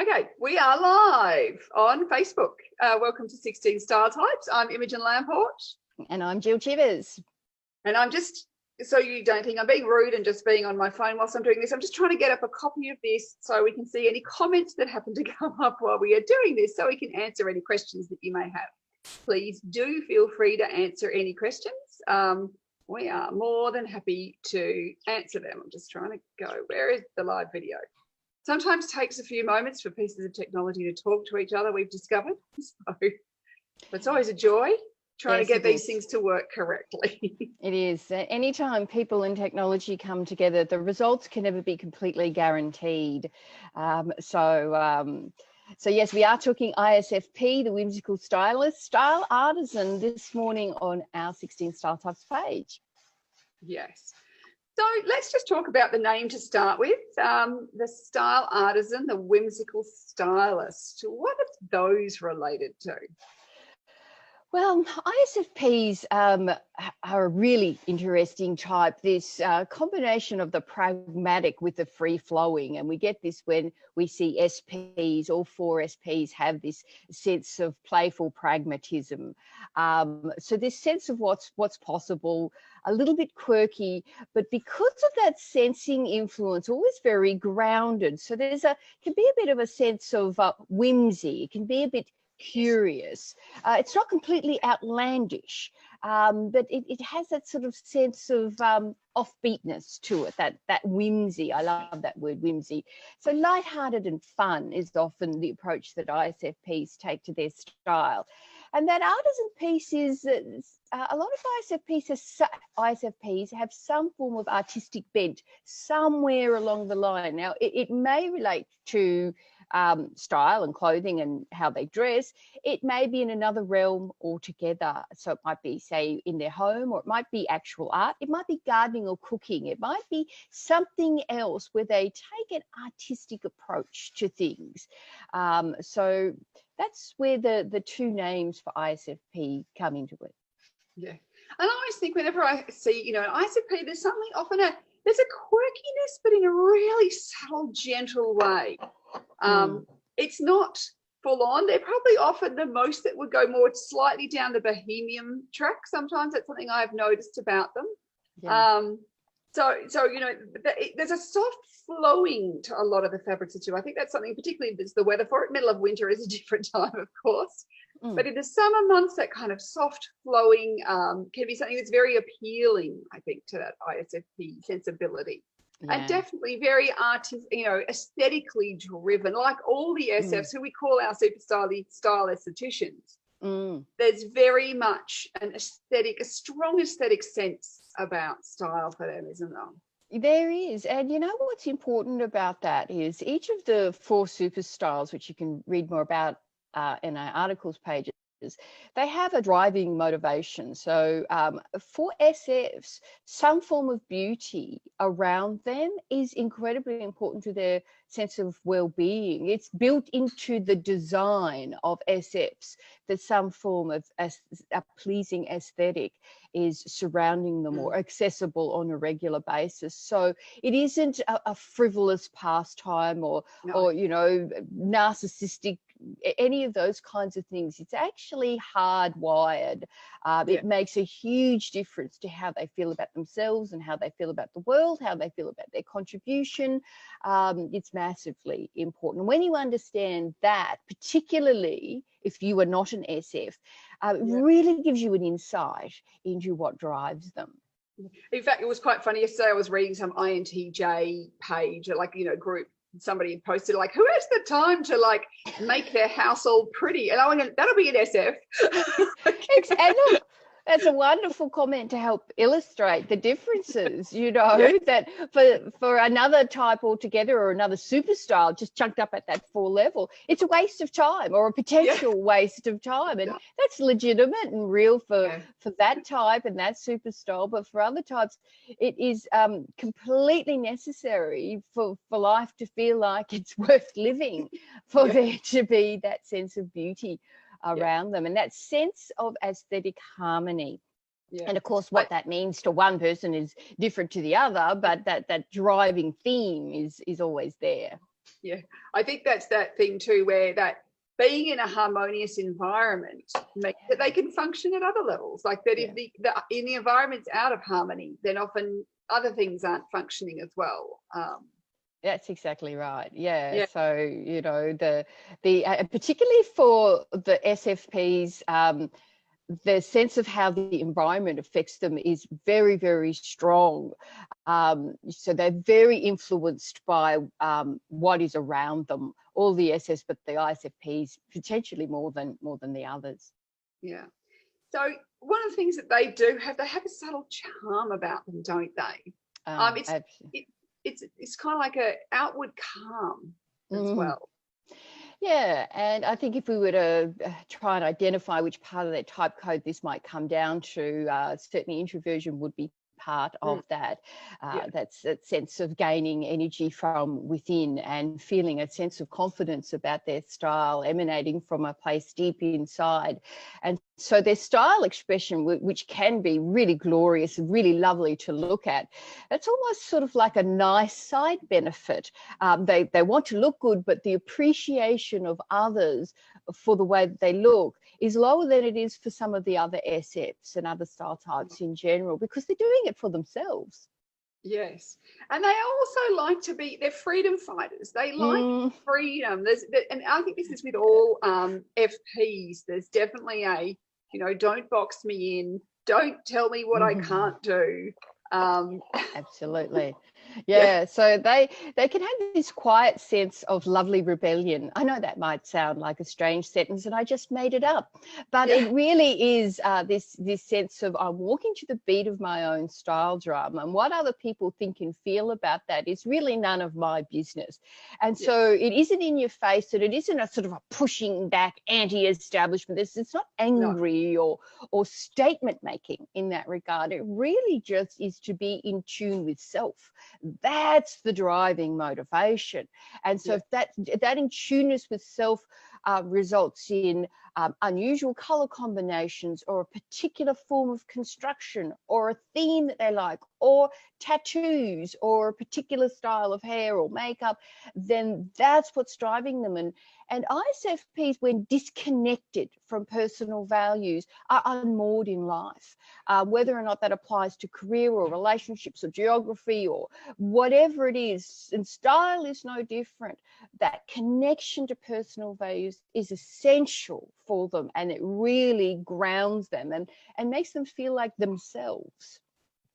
Okay, we are live on Facebook. Welcome to 16 Style Types. I'm Imogen Lamport. And I'm Jill Chivers. And I'm just, so you don't think I'm being rude and just being on my phone whilst I'm doing this, I'm just trying to get up a copy of this so we can see any comments that happen to come up while we are doing this, so we can answer any questions that you may have. Please do feel free to answer any questions. We are more than happy to answer them. I'm just trying to go, where is the live video? Sometimes takes a few moments for pieces of technology to talk to each other, we've discovered. So it's always a joy trying to get these things to work correctly. It is. Anytime people and technology come together, the results can never be completely guaranteed. So yes, we are talking ISFP, the whimsical stylist, style artisan, this morning on our 16 Style Types page. Yes. So let's just talk about the name to start with. The style artisan, the whimsical stylist. What are those related to? Well, ISFPs are a really interesting type, this combination of the pragmatic with the free-flowing, and we get this when we see SPs. All four SPs have this sense of playful pragmatism. So this sense of what's possible, a little bit quirky, but because of that sensing influence, always very grounded. So can be a bit of a sense of whimsy. It can be a bit curious. It's not completely outlandish, but it has that sort of sense of offbeatness to it, that whimsy. I love that word, whimsy. So lighthearted and fun is often the approach that ISFPs take to their style. And that artisan piece is a lot of ISFPs have some form of artistic bent somewhere along the line. Now, it may relate to style and clothing and how they dress. It may be in another realm altogether. So it might be, say, in their home, or it might be actual art. It might be gardening or cooking. It might be something else where they take an artistic approach to things. So that's where the two names for ISFP come into it. Yeah. And I always think whenever I see, an ISFP, there's something often there's a quirkiness, but in a really subtle, gentle way. It's not full on. They're probably often the most that would go more slightly down the bohemian track. Sometimes that's something I've noticed about them. Yeah. So there's a soft flowing to a lot of the fabrics too. I think that's something, particularly if it's the weather for it. Middle of winter is a different time, of course. But in the summer months, that kind of soft flowing can be something that's very appealing, I think, to that ISFP sensibility. Yeah. And definitely very aesthetically driven, like all the SFs who we call our super style aestheticians. There's very much a strong aesthetic sense about style for them, isn't there? There is. And you know what's important about that is each of the four super styles, which you can read more about in our articles pages, they have a driving motivation. So for SFs, some form of beauty around them is incredibly important to their sense of well-being. It's built into the design of SFs that some form of a pleasing aesthetic is surrounding them or accessible on a regular basis. So it isn't a frivolous pastime or narcissistic, any of those kinds of things. It's actually hardwired. It makes a huge difference to how they feel about themselves and how they feel about the world, how they feel about their contribution. It's massively important. When you understand that, particularly if you are not an SF, it really gives you an insight into what drives them. In fact, it was quite funny. Yesterday I was reading some INTJ page, group. Somebody posted who has the time to make their house all pretty, and I went, that'll be an SF. And look, that's a wonderful comment to help illustrate the differences, that for another type altogether or another super style just chunked up at that 4 level, it's a waste of time or a potential waste of time. And that's legitimate and real for that type and that super style. But for other types, it is completely necessary for life to feel like it's worth living, for there to be that sense of beauty around them and that sense of aesthetic harmony. And of course what that means to one person is different to the other, but that driving theme is always there. Yeah, I think that's that thing too, where that being in a harmonious environment makes that they can function at other levels. Like that, if in the environment's out of harmony, then often other things aren't functioning as well. That's exactly right. Yeah. Yeah, So, you know, the particularly for the SFPs, the sense of how the environment affects them is very, very strong. So they're very influenced by what is around them. All the SS, but the ISFPs potentially more than the others. yeah. So one of the things that they do have, they have a subtle charm about them, don't they? It's Absolutely. it's kind of like a outward calm as well. Yeah, and I think if we were to try and identify which part of their type code this might come down to, certainly introversion would be part of that. Yeah. That's that sense of gaining energy from within and feeling a sense of confidence about their style emanating from a place deep inside. And so their style expression, which can be really glorious and really lovely to look at, it's almost sort of like a nice side benefit. They want to look good, but the appreciation of others for the way that they look is lower than it is for some of the other SFs and other style types in general, because they're doing it for themselves. Yes, and they also like to be, they're freedom fighters. They like freedom. And I think this is with all FPs. There's definitely a, don't box me in, don't tell me what I can't do. Absolutely. Yeah, so they can have this quiet sense of lovely rebellion. I know that might sound like a strange sentence and I just made it up, but it really is this sense of I'm walking to the beat of my own style drum, and what other people think and feel about that is really none of my business. And so it isn't in your face, and it isn't a sort of a pushing back anti-establishment. It's not angry or statement making in that regard. It really just is to be in tune with self. That's the driving motivation. And so if that in tuneness with self results in unusual color combinations, or a particular form of construction, or a theme that they like, or tattoos, or a particular style of hair or makeup, then that's what's driving them. And ISFPs, when disconnected from personal values, are unmoored in life, whether or not that applies to career or relationships or geography or whatever it is. And style is no different. That connection to personal values is essential for them, and it really grounds them and makes them feel like themselves.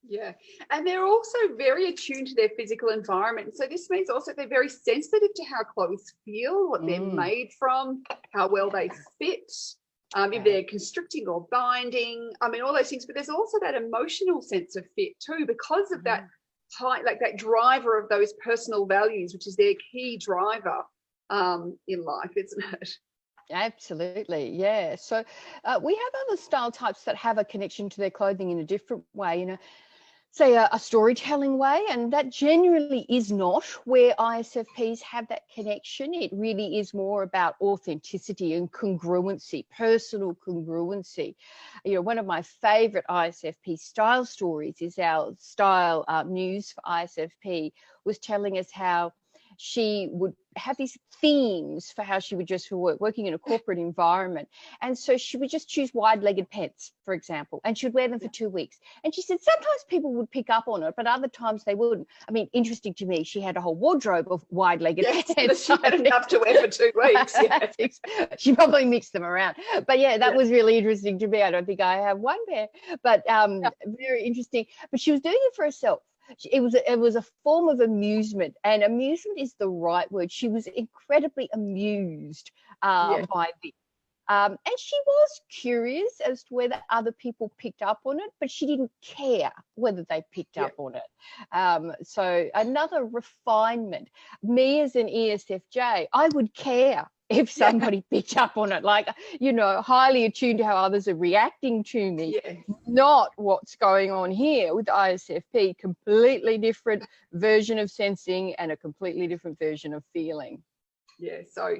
Yeah, and they're also very attuned to their physical environment. So this means also they're very sensitive to how clothes feel, what they're made from, how well they fit, if they're constricting or binding. I mean, all those things. But there's also that emotional sense of fit too, because of that like that driver of those personal values, which is their key driver in life, isn't it? Absolutely, yeah. So we have other style types that have a connection to their clothing in a different way, say a storytelling way, and that generally is not where ISFPs have that connection. It really is more about authenticity and congruency, personal congruency. One of my favorite ISFP style stories is our style muse for ISFP was telling us how she would have these themes for how she would dress for work, working in a corporate environment. And so she would just choose wide-legged pants, for example, and she would wear them for 2 weeks. And she said sometimes people would pick up on it, but other times they wouldn't. I mean, interesting to me, she had a whole wardrobe of wide-legged pants. She had enough to wear for 2 weeks. Yeah. She probably mixed them around. But yeah, that was really interesting to me. I don't think I have one pair, but very interesting. But she was doing it for herself. It was a form of amusement, and amusement is the right word. She was incredibly amused by this. And she was curious as to whether other people picked up on it, but she didn't care whether they picked up on it. So another refinement. Me as an ESFJ, I would care if somebody picked up on it, like, highly attuned to how others are reacting to me, not what's going on here with ISFP, completely different version of sensing and a completely different version of feeling. Yeah, so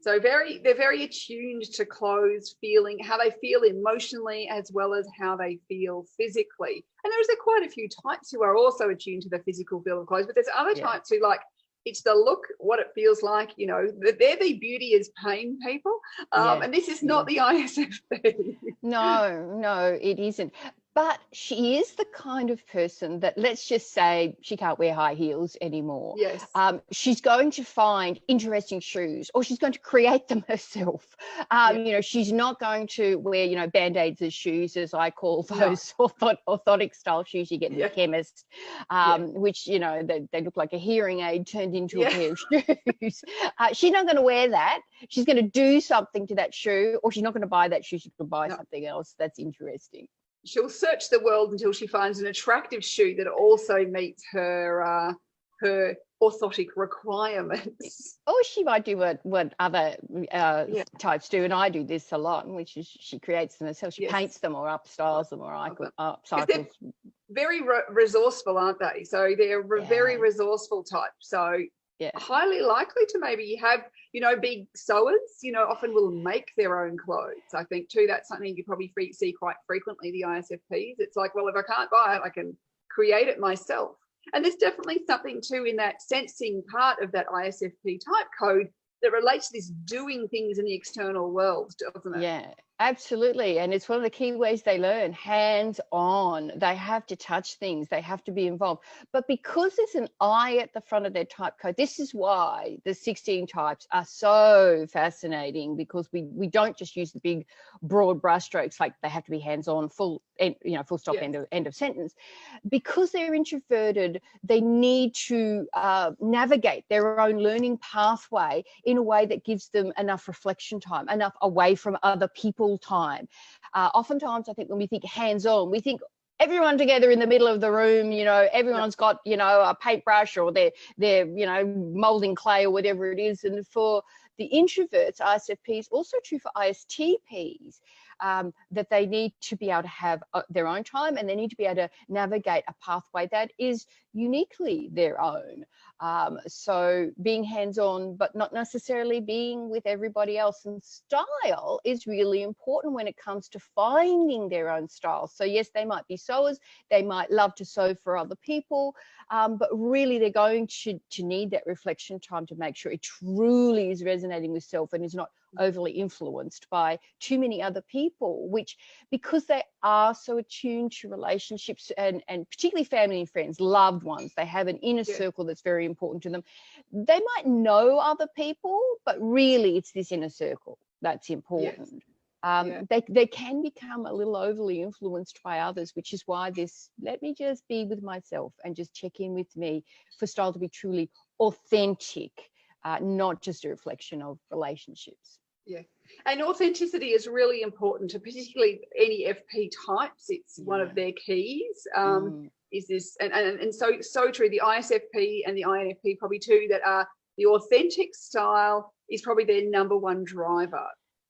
they're very attuned to clothes, feeling how they feel emotionally as well as how they feel physically. And there's quite a few types who are also attuned to the physical feel of clothes, but there's other types who like it's the look, what it feels like, you know, they're the beauty is pain people. And this is not the ISFP. No, it isn't. But she is the kind of person that, let's just say, she can't wear high heels anymore. Yes. She's going to find interesting shoes, or she's going to create them herself. You know, she's not going to wear, you know, Band-Aids as shoes, as I call those orthotic style shoes you get in the chemist, which, you know, they look like a hearing aid turned into a pair of shoes. She's not going to wear that. She's going to do something to that shoe, or she's not going to buy that shoe. She's going to buy something else that's interesting. She'll search the world until she finds an attractive shoe that also meets her orthotic requirements. Or she might do what other types do, and I do this a lot, which is she creates them herself. She paints them or upstyles them or upcycles. Very resourceful, aren't they? So they're very resourceful type. So highly likely to maybe have, you know, big sewers, you know, often will make their own clothes. I think too, that's something you probably see quite frequently, the ISFPs. It's like, well, if I can't buy it, I can create it myself. And there's definitely something too in that sensing part of that ISFP type code that relates to this doing things in the external world, doesn't it? Yeah, absolutely. And it's one of the key ways they learn, hands-on. They have to touch things. They have to be involved. But because there's an I at the front of their type code, this is why the 16 types are so fascinating, because we don't just use the big, broad brushstrokes, like they have to be hands-on, full stop, end of sentence. Because they're introverted, they need to navigate their own learning pathway in a way that gives them enough reflection time, enough away from other people time. Oftentimes, I think when we think hands-on, we think everyone together in the middle of the room, you know, everyone's got, you know, a paintbrush, or they're you know, molding clay or whatever it is. And for the introverts, ISFPs, also true for ISTPs, that they need to be able to have their own time, and they need to be able to navigate a pathway that is uniquely their own. So being hands-on, but not necessarily being with everybody else. And style is really important when it comes to finding their own style. So yes, they might be sewers, they might love to sew for other people, but really they're going to need that reflection time to make sure it truly is resonating with self and is not overly influenced by too many other people, which, because they are so attuned to relationships and particularly family and friends, loved ones, they have an inner circle that's very important to them. They might know other people, but really it's this inner circle that's important. They can become a little overly influenced by others, which is why this, let me just be with myself and just check in with me, for style to be truly authentic, not just a reflection of relationships. Yeah. And authenticity is really important to particularly any FP types. It's one of their keys. Is this, and so true, the ISFP and the INFP probably too, that are the authentic style is probably their number one driver.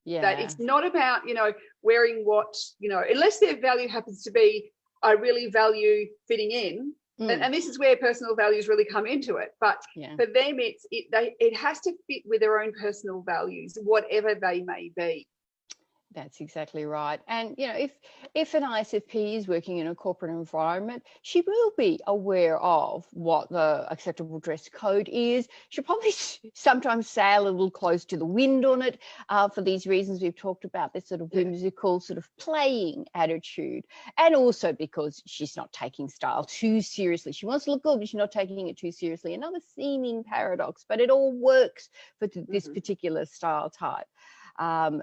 That it's not about, you know, wearing what, you know, unless their value happens to be, I really value fitting in. And this is where personal values really come into it. But for them, it has to fit with their own personal values, whatever they may be. That's exactly right. And, you know, if an ISFP is working in a corporate environment, she will be aware of what the acceptable dress code is. She'll probably sometimes sail a little close to the wind on it, for these reasons we've talked about, this sort of whimsical sort of playing attitude. And also because she's not taking style too seriously. She wants to look good, but she's not taking it too seriously. Another seeming paradox, but it all works for this particular style type.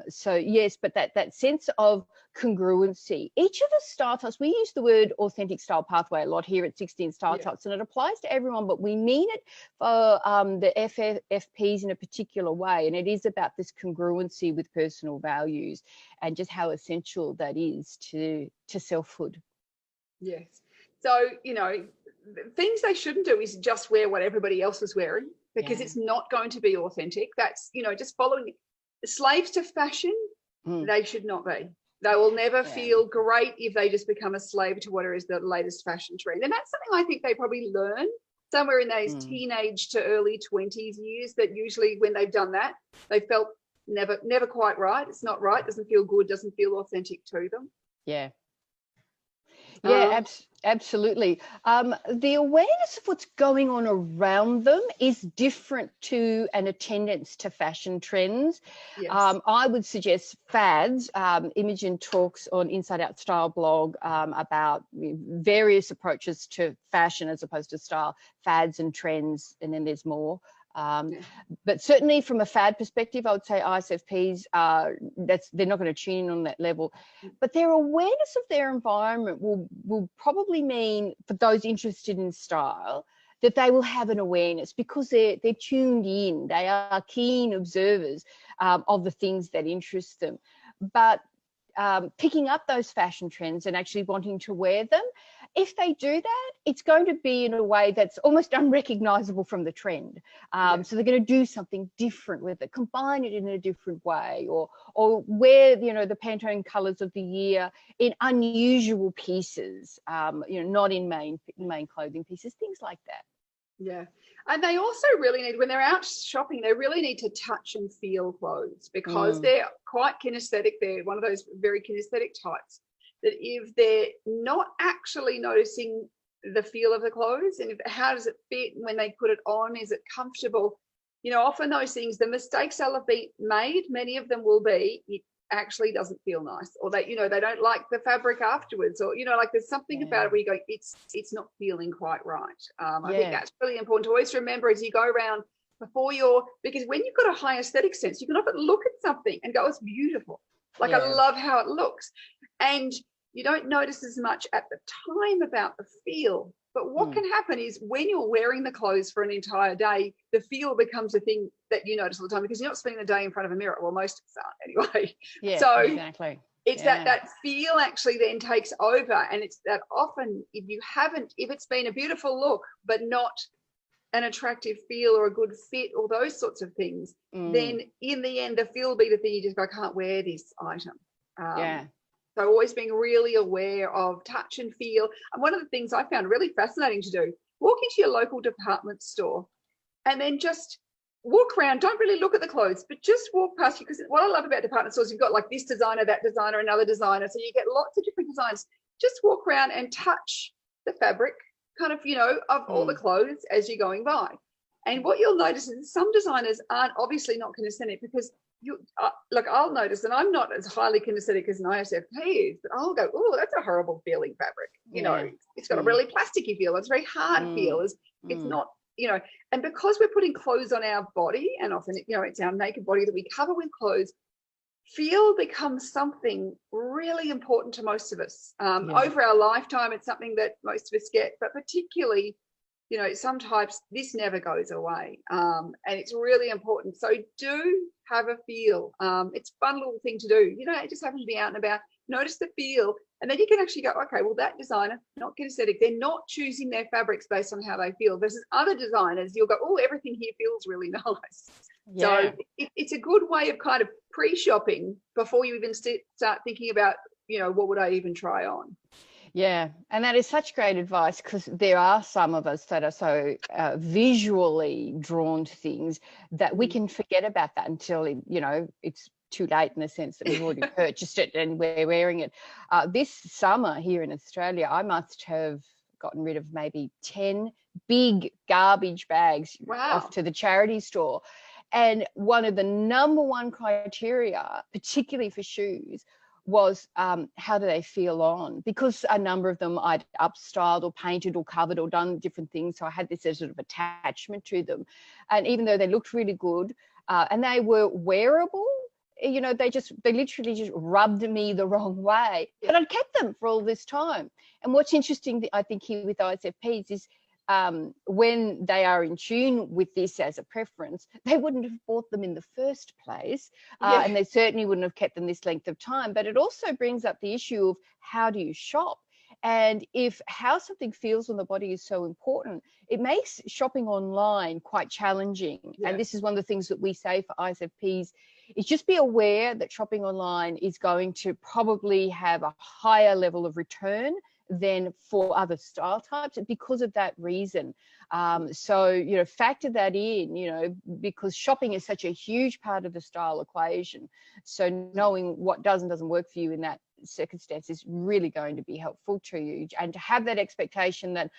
So yes, but that sense of congruency, each of the style types, we use the word authentic style pathway a lot here at 16 style types, and it applies to everyone, but we mean it for the FPs in a particular way. And it is about this congruency with personal values and just how essential that is to selfhood. Yes. So, you know, things they shouldn't do is just wear what everybody else is wearing, because it's not going to be authentic. That's, you know, just following slaves to fashion. They should not be. They will never feel great if they just become a slave to what is the latest fashion trend. And that's something I think they probably learn somewhere in those teenage to early 20s years, that usually when they've done that, they felt never quite right. It's not right, doesn't feel good, doesn't feel authentic to them. Yeah, absolutely. The awareness of what's going on around them is different to an attendance to fashion trends. Yes. I would suggest fads. Imogen talks on Inside Out Style blog about various approaches to fashion as opposed to style, fads and trends, and then there's more. But certainly from a fad perspective, I would say ISFPs they're not going to tune in on that level, but their awareness of their environment will probably mean, for those interested in style, that they will have an awareness because they're tuned in. They are keen observers of the things that interest them. But picking up those fashion trends and actually wanting to wear them, if they do that, it's going to be in a way that's almost unrecognizable from the trend. So they're going to do something different with it, combine it in a different way, or wear, the Pantone colors of the year in unusual pieces, not in main clothing pieces, things like that. Yeah. And they also really need, when they're out shopping, they really need to touch and feel clothes because they're quite kinesthetic. They're one of those very kinesthetic types that if they're not actually noticing the feel of the clothes and how does it fit when they put it on, is it comfortable? Often those things, the mistakes they'll have been made, many of them will be, it actually doesn't feel nice, or they don't like the fabric afterwards, or like there's something about it where you go, it's not feeling quite right. I think that's really important to always remember as you go around because when you've got a high aesthetic sense, you can often look at something and go, it's beautiful, I love how it looks, and you don't notice as much at the time about the feel. But what can happen is when you're wearing the clothes for an entire day, the feel becomes a thing that you notice all the time because you're not spending the day in front of a mirror. Well, most of us aren't anyway. Yeah, so exactly. It's that feel actually then takes over, and it's that often if it's been a beautiful look but not an attractive feel or a good fit or those sorts of things, then in the end the feel will be the thing you just go, I can't wear this item. So always being really aware of touch and feel. And one of the things I found really fascinating to do, walk into your local department store and then just walk around. Don't really look at the clothes, but just walk past you. Because what I love about department stores, you've got like this designer, that designer, another designer. So you get lots of different designs. Just walk around and touch the fabric kind of, of all the clothes as you're going by. And what you'll notice is some designers aren't obviously not kinesthetic because I'll notice, and I'm not as highly kinesthetic as an ISFP is, but I'll go, oh, that's a horrible feeling fabric. It's got a really plasticky feel. It's a very hard feel. It's not, and because we're putting clothes on our body, and often, it's our naked body that we cover with clothes, feel becomes something really important to most of us. Over our lifetime, it's something that most of us get, but particularly, sometimes this never goes away. And it's really important. So do have a feel. It's a fun little thing to do. It just happens to be out and about. Notice the feel. And then you can actually go, okay, well, that designer, not kinesthetic, they're not choosing their fabrics based on how they feel. Versus other designers, you'll go, oh, everything here feels really nice. So it's a good way of kind of pre-shopping before you even start thinking about, what would I even try on? Yeah, and that is such great advice because there are some of us that are so visually drawn to things that we can forget about that until, it's too late in the sense that we've already purchased it and we're wearing it. This summer here in Australia, I must have gotten rid of maybe 10 big garbage bags off to the charity store. And one of the number one criteria, particularly for shoes, was how do they feel on? Because a number of them I'd upstyled or painted or covered or done different things. So I had this sort of attachment to them. And even though they looked really good and they were wearable, they literally just rubbed me the wrong way. But I'd kept them for all this time. And what's interesting, I think, here with ISFPs is when they are in tune with this as a preference, they wouldn't have bought them in the first place, and they certainly wouldn't have kept them this length of time. But it also brings up the issue of how do you shop? And if how something feels on the body is so important, it makes shopping online quite challenging. And this is one of the things that we say for ISFPs is just be aware that shopping online is going to probably have a higher level of return than for other style types because of that reason. So, factor that in, because shopping is such a huge part of the style equation. So knowing what does and doesn't work for you in that circumstance is really going to be helpful to you, and to have that expectation that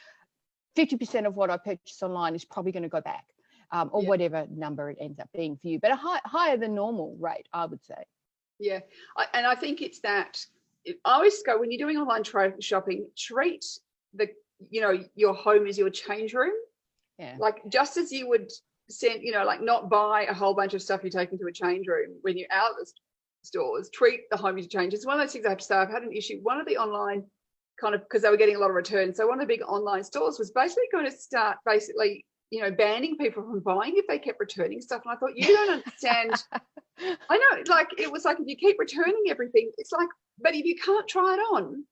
50% of what I purchase online is probably going to go back, or whatever number it ends up being for you, but a higher than normal rate, I would say. Yeah, and I think it's that. I always go, when you're doing online shopping, treat your home as your change room. Yeah. Like, just as you would send, like, not buy a whole bunch of stuff you take into a change room when you're out of the stores, treat the home as your change. It's one of those things I have to say. I've had an issue. One of the online because they were getting a lot of returns. So one of the big online stores was basically going to start banning people from buying if they kept returning stuff. And I thought, you don't understand. I know, like, it was like, if you keep returning everything, it's like, but if you can't try it on,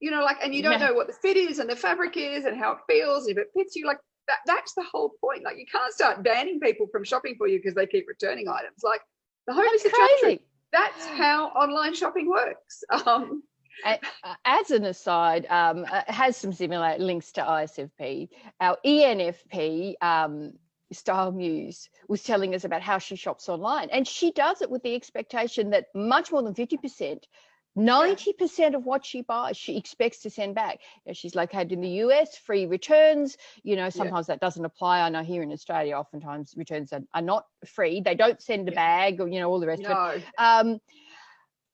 and you don't know what the fit is and the fabric is and how it feels, and if it fits you, like, that's the whole point. Like, you can't start banning people from shopping for you because they keep returning items. Like, the home is the change room. That's how online shopping works. As an aside, it has some similar links to ISFP. Our ENFP, Style Muse, was telling us about how she shops online, and she does it with the expectation that much more than 50%, 90% of what she buys, she expects to send back. She's located in the US, free returns. Sometimes that doesn't apply. I know here in Australia, oftentimes returns are not free. They don't send a bag, or all the rest of it.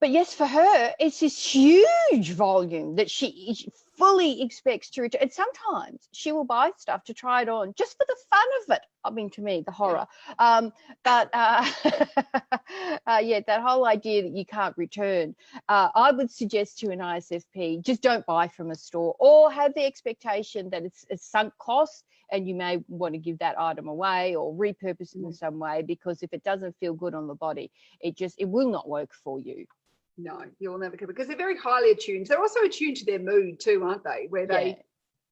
But yes, for her, it's this huge volume that she fully expects to return. And sometimes she will buy stuff to try it on just for the fun of it. I mean, to me, the horror. That whole idea that you can't return, I would suggest to an ISFP, just don't buy from a store, or have the expectation that it's a sunk cost and you may want to give that item away or repurpose it in some way, because if it doesn't feel good on the body, it will not work for you. No, you'll never come, because they're very highly attuned. They're also attuned to their mood too, aren't they? Where they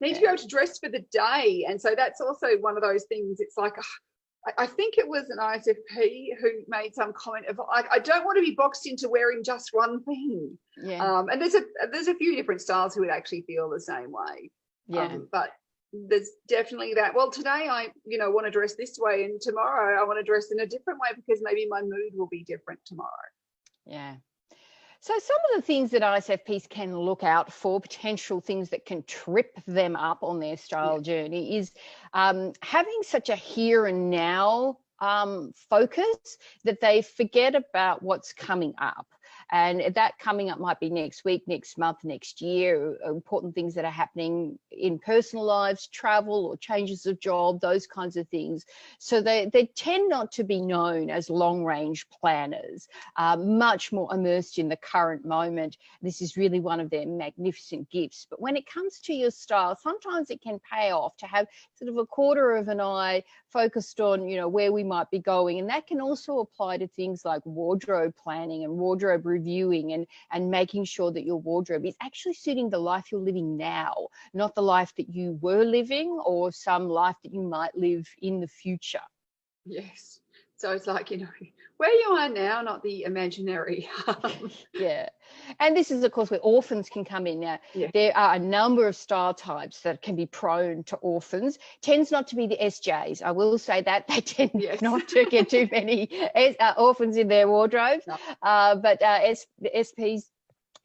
need to be able to dress for the day. And so that's also one of those things. It's like, I think it was an ISFP who made some comment of, I don't want to be boxed into wearing just one thing. Yeah. And there's a few different styles who would actually feel the same way. Yeah. But there's definitely that, well, today I, want to dress this way, and tomorrow I want to dress in a different way because maybe my mood will be different tomorrow. Yeah. So some of the things that ISFPs can look out for, potential things that can trip them up on their style journey, is having such a here and now focus that they forget about what's coming up. And that coming up might be next week, next month, next year, important things that are happening in personal lives, travel or changes of job, those kinds of things. So they tend not to be known as long-range planners, much more immersed in the current moment. This is really one of their magnificent gifts. But when it comes to your style, sometimes it can pay off to have sort of a quarter of an eye focused on, where we might be going. And that can also apply to things like wardrobe planning and wardrobe reviewing, and making sure that your wardrobe is actually suiting the life you're living now, not the life that you were living or some life that you might live in the future. Yes. So it's like, where you are now, not the imaginary. Yeah. And this is, of course, where orphans can come in. Now, there are a number of style types that can be prone to orphans. Tends not to be the SJs. I will say that. They tend not to get too many orphans in their wardrobes. No. But SPs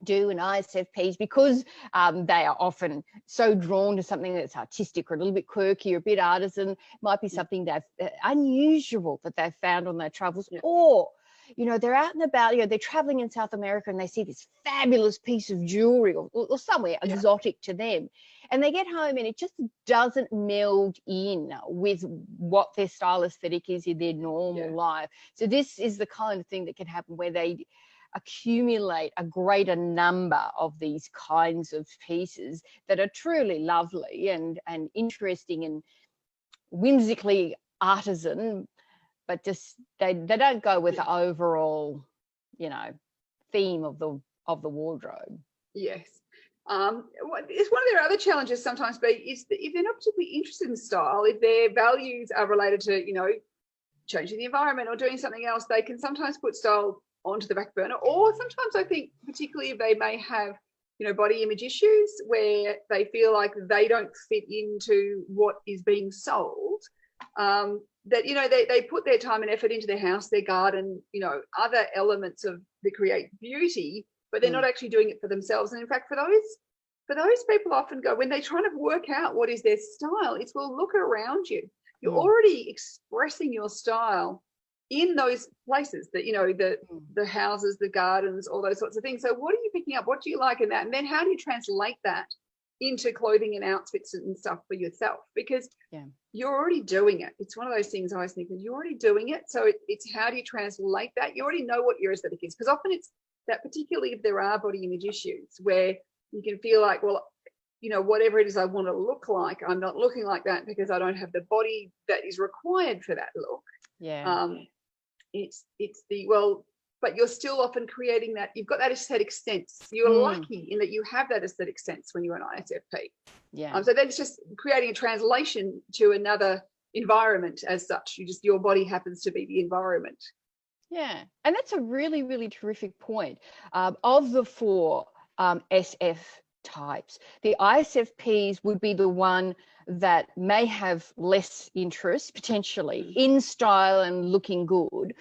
do, and ISFPs, because they are often so drawn to something that's artistic or a little bit quirky or a bit artisan, might be something that's unusual that they've found on their travels, or they're out and about, they're traveling in South America and they see this fabulous piece of jewelry or somewhere exotic to them, and they get home and it just doesn't meld in with what their style aesthetic is in their normal life. So this is the kind of thing that can happen where they accumulate a greater number of these kinds of pieces that are truly lovely and interesting and whimsically artisan, but just they don't go with the overall theme of the wardrobe. Yes. It's one of their other challenges sometimes is that if they're not particularly interested in style, if their values are related to changing the environment or doing something else, they can sometimes put style onto the back burner. Or sometimes I think, particularly if they may have body image issues where they feel like they don't fit into what is being sold, that they put their time and effort into their house, their garden, other elements that create beauty, but they're not actually doing it for themselves. And in fact, for those people often go, when they're trying to work out what is their style, it's, well, look around you. You're already expressing your style in those places, that, you know, the houses, the gardens, all those sorts of things. So what are you picking up? What do you like in that? And then how do you translate that into clothing and outfits and stuff for yourself? Because you're already doing it. It's one of those things I always think, you're already doing it. So it's how do you translate that? You already know what your aesthetic is, because often it's that, particularly if there are body image issues, where you can feel like, well, you know, whatever it is I want to look like, I'm not looking like that because I don't have the body that is required for that look. It's the, well, but you're still often creating that. You've got that aesthetic sense. You're lucky in that you have that aesthetic sense when you're an ISFP. So then it's just creating a translation to another environment as such. Your body happens to be the environment. Yeah, and that's a really, really terrific point. Of the 4 SF types, the ISFPs would be the one that may have less interest potentially in style and looking good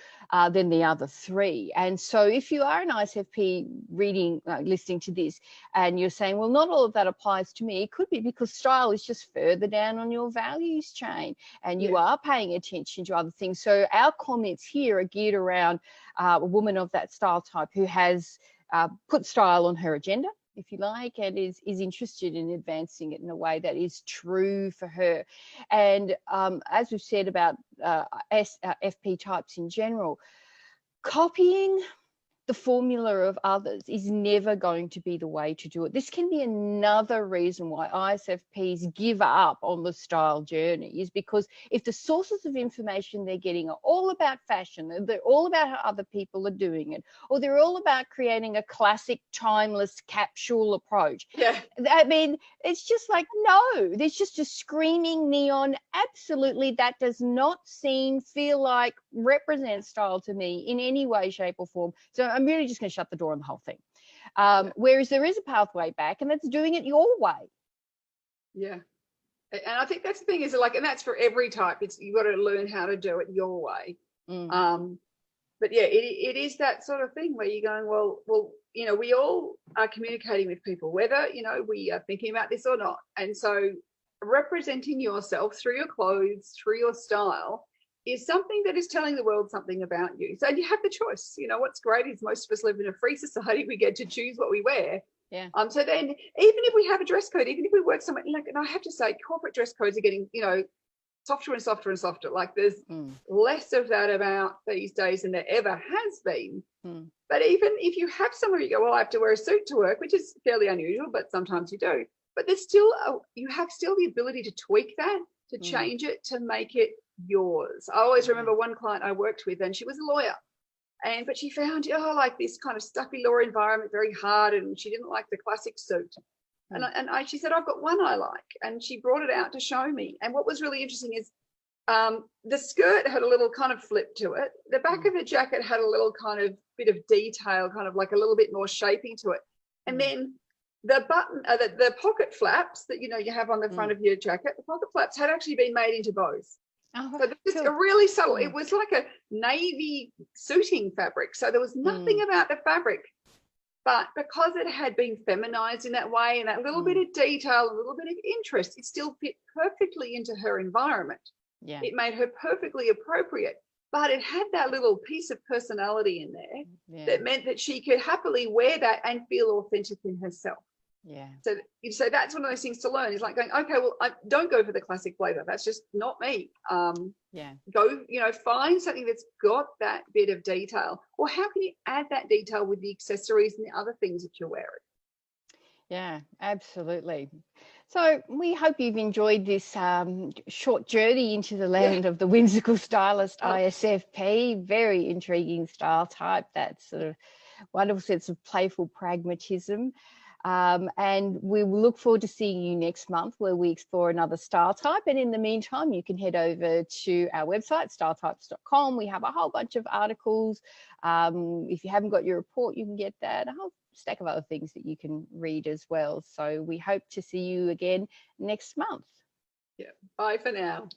than the other 3. And so if you are an ISFP listening to this, and you're saying, well, not all of that applies to me, it could be because style is just further down on your values chain, and you are paying attention to other things. So our comments here are geared around a woman of that style type who has put style on her agenda, if you like, and is interested in advancing it in a way that is true for her. And as we've said about FP types in general, copying the formula of others is never going to be the way to do it. This can be another reason why ISFPs give up on the style journey, is because if the sources of information they're getting are all about fashion, they're all about how other people are doing it, or they're all about creating a classic, timeless capsule approach. I mean, it's just like, no, there's just a screaming neon. Absolutely, that does not feel like represents style to me in any way, shape, or form. So I'm really just going to shut the door on the whole thing. Whereas there is a pathway back, and that's doing it your way. Yeah. And I think that's the thing, is like, and that's for every type. It's, you've got to learn how to do it your way. But yeah, it is that sort of thing where you're going, well, you know, we all are communicating with people, whether, you know, we are thinking about this or not. And so representing yourself through your clothes, through your style, is something that is telling the world something about you. So you have the choice. You know, what's great is most of us live in a free society. We get to choose what we wear. So then, even if we have a dress code, even if we work somewhere, like, and I have to say, corporate dress codes are getting, you know, softer and softer and softer. Like, there's less of that about these days than there ever has been. But even if you have somewhere you go, well, I have to wear a suit to work, which is fairly unusual, but sometimes you do. But there's still, you have still the ability to tweak that, to change it, to make it yours. I always remember one client I worked with, and she was a lawyer, but she found like this kind of stuffy law environment very hard, and she didn't like the classic suit. She said, I've got one I like, and she brought it out to show me. And what was really interesting is the skirt had a little kind of flip to it. The back of the jacket had a little kind of bit of detail, kind of like a little bit more shaping to it. And then the button, the pocket flaps that, you know, you have on the front of your jacket, the pocket flaps had actually been made into bows. So just a really subtle, it was like a navy suiting fabric. So there was nothing about the fabric, but because it had been feminized in that way, and that little bit of detail, a little bit of interest, it still fit perfectly into her environment. It made her perfectly appropriate, but it had that little piece of personality in there that meant that she could happily wear that and feel authentic in herself. So that's one of those things to learn, is like going, okay, well, I don't go for the classic blazer. That's just not me. Go, you know, find something that's got that bit of detail, or how can you add that detail with the accessories and the other things that you're wearing? Yeah, absolutely. So we hope you've enjoyed this short journey into the land of the whimsical stylist ISFP. Very intriguing style type, that sort of wonderful sense of playful pragmatism. And we will look forward to seeing you next month, where we explore another style type. And in the meantime, you can head over to our website, styletypes.com. We have a whole bunch of articles. If you haven't got your report, you can get that, a whole stack of other things that you can read as well. So we hope to see you again next month. Bye for now.